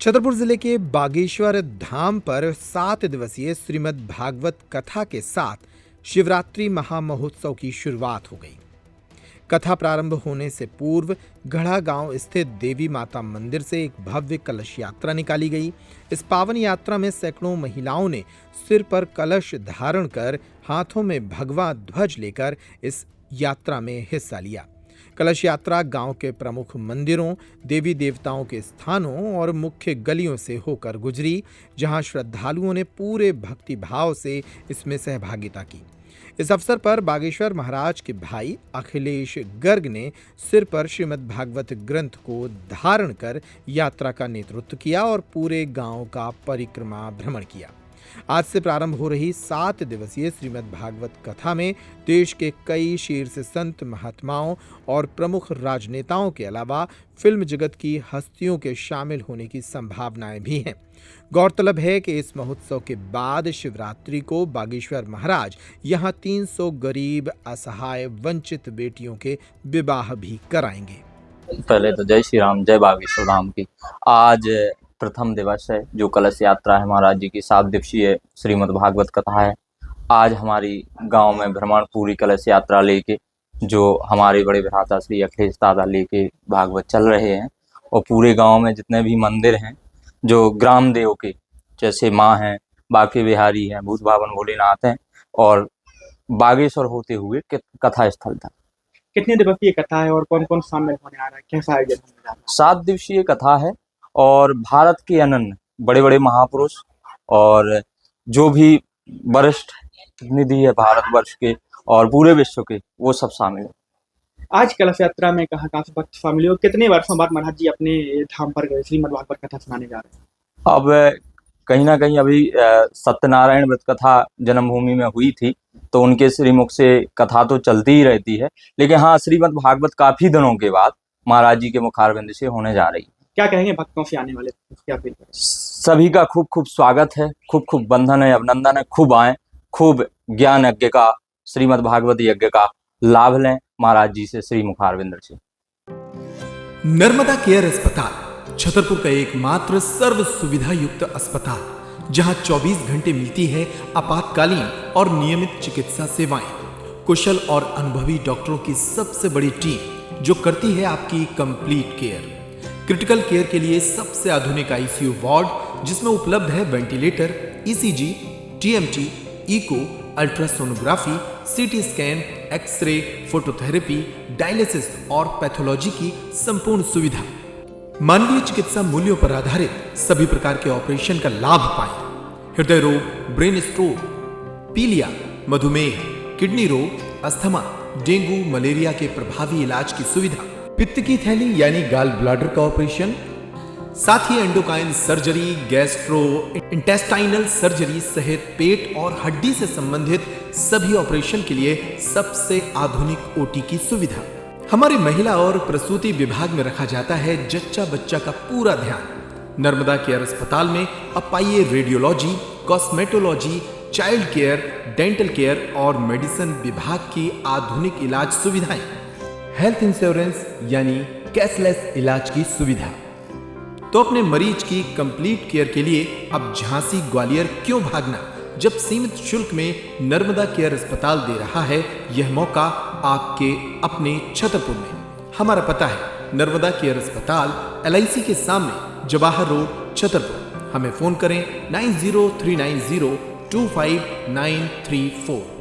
छतरपुर जिले के बागेश्वर धाम पर 7 दिवसीय श्रीमद् भागवत कथा के साथ शिवरात्रि महामहोत्सव की शुरुआत हो गई। कथा प्रारंभ होने से पूर्व गढ़ा गांव स्थित देवी माता मंदिर से एक भव्य कलश यात्रा निकाली गई। इस पावन यात्रा में सैकड़ों महिलाओं ने सिर पर कलश धारण कर हाथों में भगवा ध्वज लेकर इस यात्रा में हिस्सा लिया। कलश यात्रा गांव के प्रमुख मंदिरों, देवी देवताओं के स्थानों और मुख्य गलियों से होकर गुजरी, जहां श्रद्धालुओं ने पूरे भक्ति भाव से इसमें सहभागिता की। इस अवसर पर बागेश्वर महाराज के भाई अखिलेश गर्ग ने सिर पर श्रीमद् भागवत ग्रंथ को धारण कर यात्रा का नेतृत्व किया और पूरे गांव का परिक्रमा भ्रमण किया। आज से प्रारंभ हो रही 7 दिवसीय श्रीमद् भागवत कथा में देश के कई शीर्ष संत, महात्माओं और प्रमुख राजनेताओं के अलावा फिल्म जगत की हस्तियों के शामिल होने की संभावनाएं भी हैं। गौरतलब है कि इस महोत्सव के बाद शिवरात्रि को बागेश्वर महाराज यहां 300 गरीब, असहाय, वंचित बेटियों के विवाह भी कराएंगे। पहले तो जय श्री राम, जय बागेश्वर धाम की। आज प्रथम दिवस है जो कलश यात्रा है महाराज जी की। 7 दिवसीय श्रीमद् भागवत कथा है। आज हमारी गांव में भ्रमण पूरी कलश यात्रा लेके जो हमारे बड़े भ्राता श्री अखिलेश दादा लेके भागवत चल रहे हैं, और पूरे गांव में जितने भी मंदिर हैं जो ग्राम देव के, जैसे माँ हैं, बांके बिहारी हैं, भूत भावन भोलेनाथ हैं, और बागेश्वर होते हुए कथा स्थल था। कितने दिवसीय कथा है और कौन कौन शामिल होने आ रहा है, कैसा आयोजन होने जा रहा है? 7 दिवसीय कथा है और भारत के अनन्य बड़े बड़े महापुरुष और जो भी वरिष्ठ प्रतिनिधि है भारतवर्ष के और पूरे विश्व के, वो सब शामिल है। आज कलश यात्रा में कहाँ से भक्त शामिल हो? कितने वर्षों बाद महाराज जी अपने धाम पर गए, श्रीमद् भागवत कथा सुनाने जा रहे हैं? अब कहीं ना कहीं अभी सत्यनारायण व्रत कथा जन्मभूमि में हुई थी, तो उनके श्रीमुख से कथा तो चलती ही रहती है, लेकिन हाँ, श्रीमद् भागवत काफी दिनों के बाद महाराज जी के मुखारविंद से होने जा रही है। क्या कहेंगे भक्तों से, आने वाले क्या फील करें? सभी का खूब खूब स्वागत है, खूब खूब बंधन है, अभिनंदन है। खूब आए, खूब ज्ञान यज्ञ का, श्रीमद् भागवत यज्ञ का लाभ लें महाराज जी से, श्री मुखारविंद से। नर्मदा केयर अस्पताल छतरपुर का एकमात्र सर्व सुविधा युक्त अस्पताल, जहां 24 घंटे मिलती है आपातकालीन और नियमित चिकित्सा सेवाएं। कुशल और अनुभवी डॉक्टरों की सबसे बड़ी टीम जो करती है आपकी कंप्लीट केयर। क्रिटिकल केयर के लिए सबसे आधुनिक आईसीयू वार्ड, जिसमें उपलब्ध है ventilator, ECG, TMT, echo, ultrasonography, CT scan, x-ray, phototherapy, dialysis और पैथोलॉजी की संपूर्ण सुविधा। मानवीय चिकित्सा मूल्यों पर आधारित सभी प्रकार के ऑपरेशन का लाभ पाएं। हृदय रोग, ब्रेन स्ट्रोक, पीलिया, मधुमेह, किडनी रोग, अस्थमा, डेंगू, मलेरिया के प्रभावी इलाज की सुविधा, पित्त की थैली यानी गाल ब्लैडर का ऑपरेशन, साथ ही endocrine surgery, gastrointestinal surgery सहित पेट और हड्डी से संबंधित सभी ऑपरेशन के लिए सबसे आधुनिक ओटी की सुविधा। हमारे महिला और प्रसूति विभाग में रखा जाता है जच्चा बच्चा का पूरा ध्यान। नर्मदा केयर अस्पताल में अब पाइए radiology, cosmetology, child care, dental care और मेडिसिन विभाग की आधुनिक इलाज सुविधाएं, हेल्थ इंश्योरेंस यानी कैशलेस इलाज की सुविधा। तो अपने मरीज की कंप्लीट केयर के लिए अब झांसी, ग्वालियर क्यों भागना, जब सीमित शुल्क में नर्मदा केयर अस्पताल दे रहा है यह मौका आपके अपने छतरपुर में। हमारा पता है नर्मदा केयर अस्पताल, LIC के सामने, जवाहर रोड, छतरपुर। हमें फोन करें 9039025934।